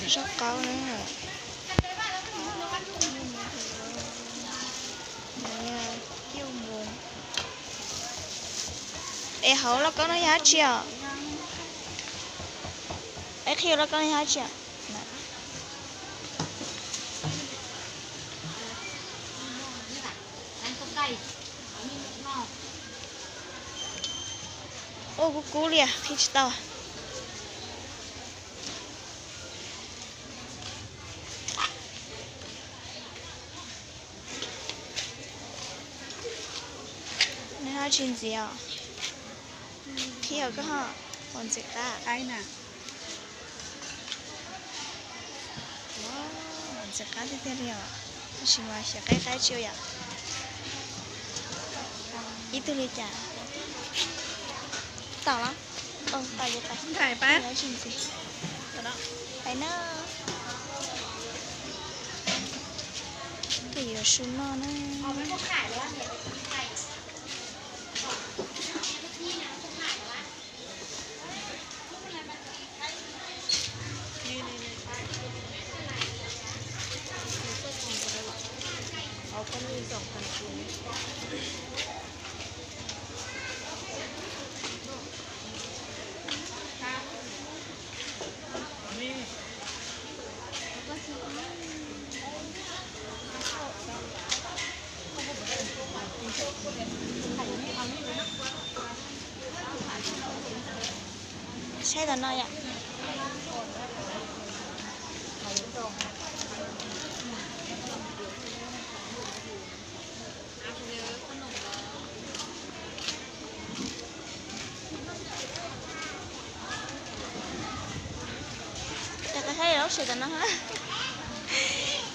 rất cao nữa. Đây, kêu buồn. Ê hậu nó có nói hát chưa? Ê kêu nó có nói hát chưa? Ô cú lìa khi tao. Này hai chuyện gì à? Khi ở cái họ còn dịch ta cái nè còn dịch cá thì thế nào? Chỉ mà sẽ cái chiều ya. Ít tuổi chả. Tao lắm. Tao vậy tao.ถ่ายแป๊บ Nói chuyện gì? Phải nó. Cái gì ở xuống nó nữa. เอาก็มี2,000ตัวใช่ตอนน้อยอ่ะแต่ก็ให้เราเสียตอนน้อยฮะ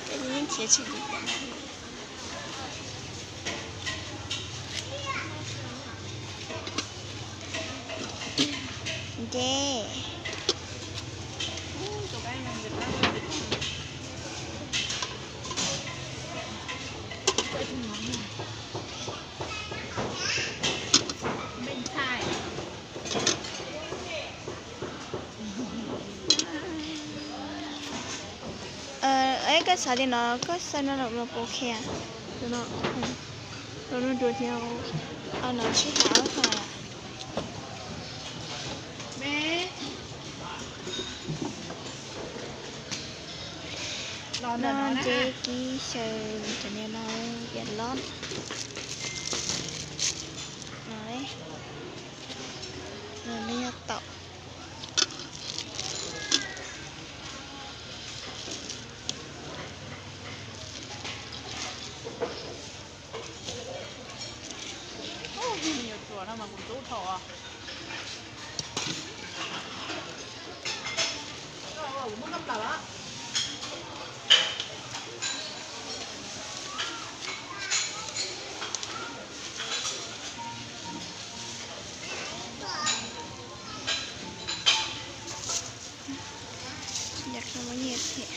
เป็นยิ่งเสียชีวิตแต่นั้นเจ้cái sao thì nó có sao nó là ok à nó đuổi theo nó chỉ tháo thôi à mẹ nó chơi kỹ chơi cho nên nó get lost đấy rồi nó nhặt tàu nhiều chùa nào mà cũng tốt thọ à cũng mất tàu áอยากทำมันเงียบเถอะ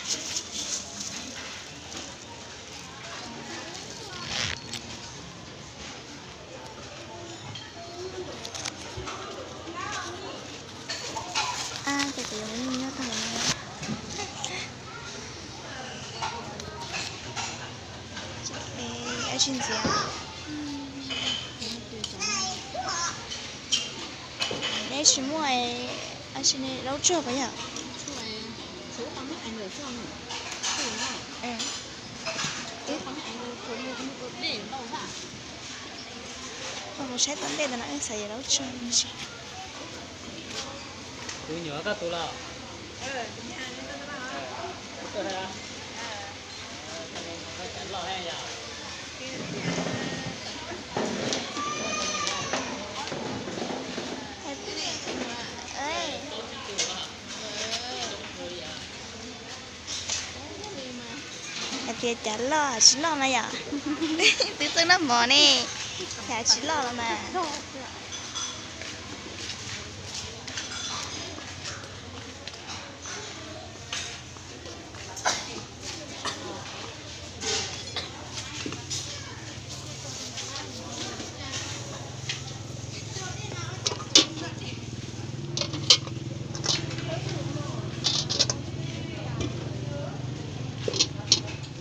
แต่ยังไม่มีเนื้อทำอะไรไอชินเสียไอชิมวยไอชินเราเจอไปยังช่วยซื้อของให้อันเหลือช่วงซื้อได้ซื้อของให้อันเหลือคนมันเด่นเราค่ะเราใช้ตั้งแต่นั้นใส่เราเจอไม่ใช่ตัวเหนือก็ตัวเราตัวอะไรรอให้ยาวเดี๋ยวจะรอชิลล์มาอย่าตื้อน้ำหมอนี่แค่ชิลล์แล้วมา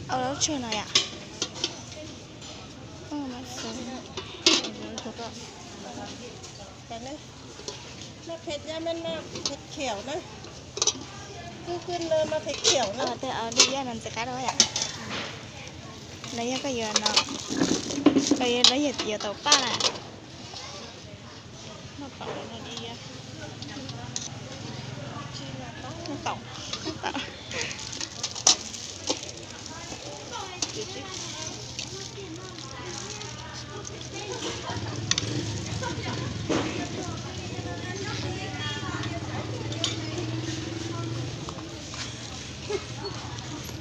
เอาแล้วช่วยหน่อยอ่ะมาสูง แต่เนี่ยมาเผ็ดยามันมาเผ็ดเขียวนะขึ้นเลยมาเผ็ดเขียวนะ แต่เอาดีย่านันจะกัดเอาอ่ะแล้วย่าก็เยอะเนาะแล้วย่าเยอะต่อป้าน่ะ มาเป่าแล้วดีอ่ะ ต่อต่อ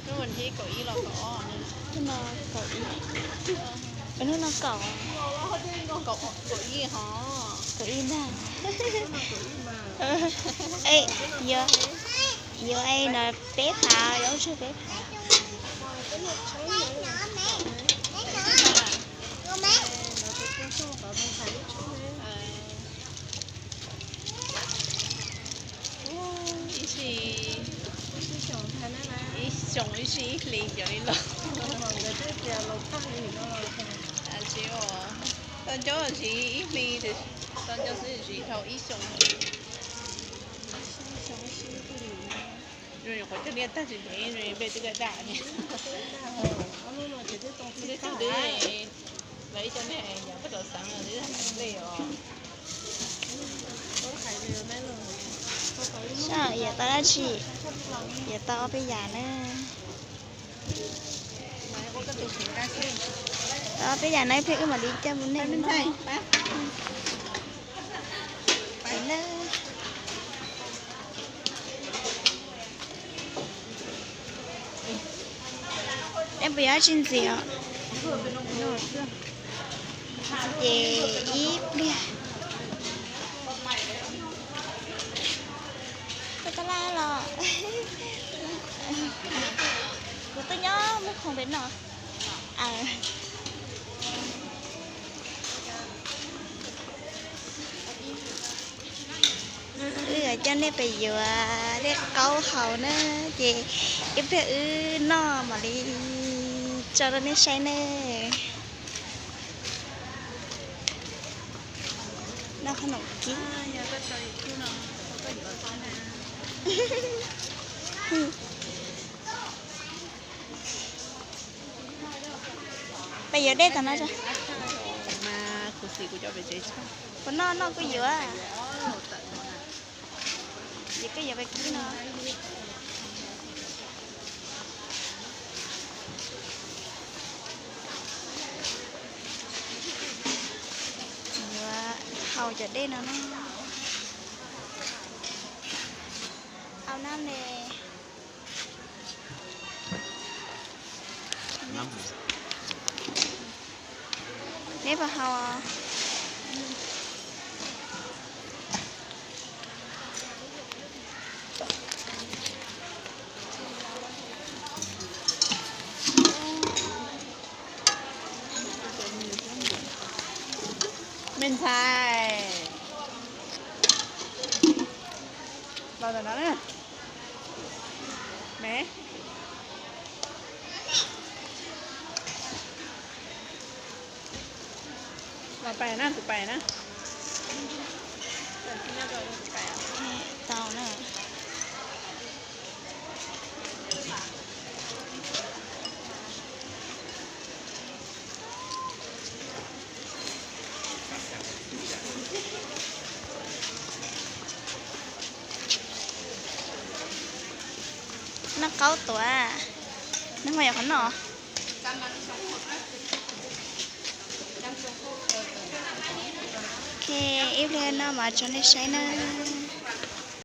ก็วันที่เก้าอี้เราก็อ้อนี่ ขึ้นมาเก้าอี้เป็นนู่นน่ะเก่า เก้าอี้ฮะ เก้าอี้น่ะ เก้าอี้มา เอ้ยเยอะไอ้น่ะเป๊ะขาวแล้วชื่อเป๊ะขาว 一是零有一路，啊是哦，但就是一零的，但就是是头一上，因为我这里但是没人被这个大呢，这个对，来这呢也不得上了，这很累哦。ใช่อย่าตาชีอย่าตาเอาไปหย่านะตาเอาไปหย่าในเพลงมาดีจ้าบุญเนี่ยมันได้ไปเลยเอ็มไปหย่าชิ้นเสียเย่อีเปลี่ยก็ล่าหรอกูตัวย่อมุกของเบนเนาะcho nên bây giờ để câu khẩu nữa chị em phải nó mà đi cho nó nên say nè nó không nổi kín bây giờ đây tao nói cho mà cô sĩ của cho về chơi sao con nó có dừa vậy cái giờ phải kín nó hầu cho đây nó ao nam nè nếp vào hầu à mình xài bao giờ đó nè béเราไปนะถูกไปนะ tao nè nó cáu tuổi nó mày khẩn nọ ok em lên nó mà cho nó say nè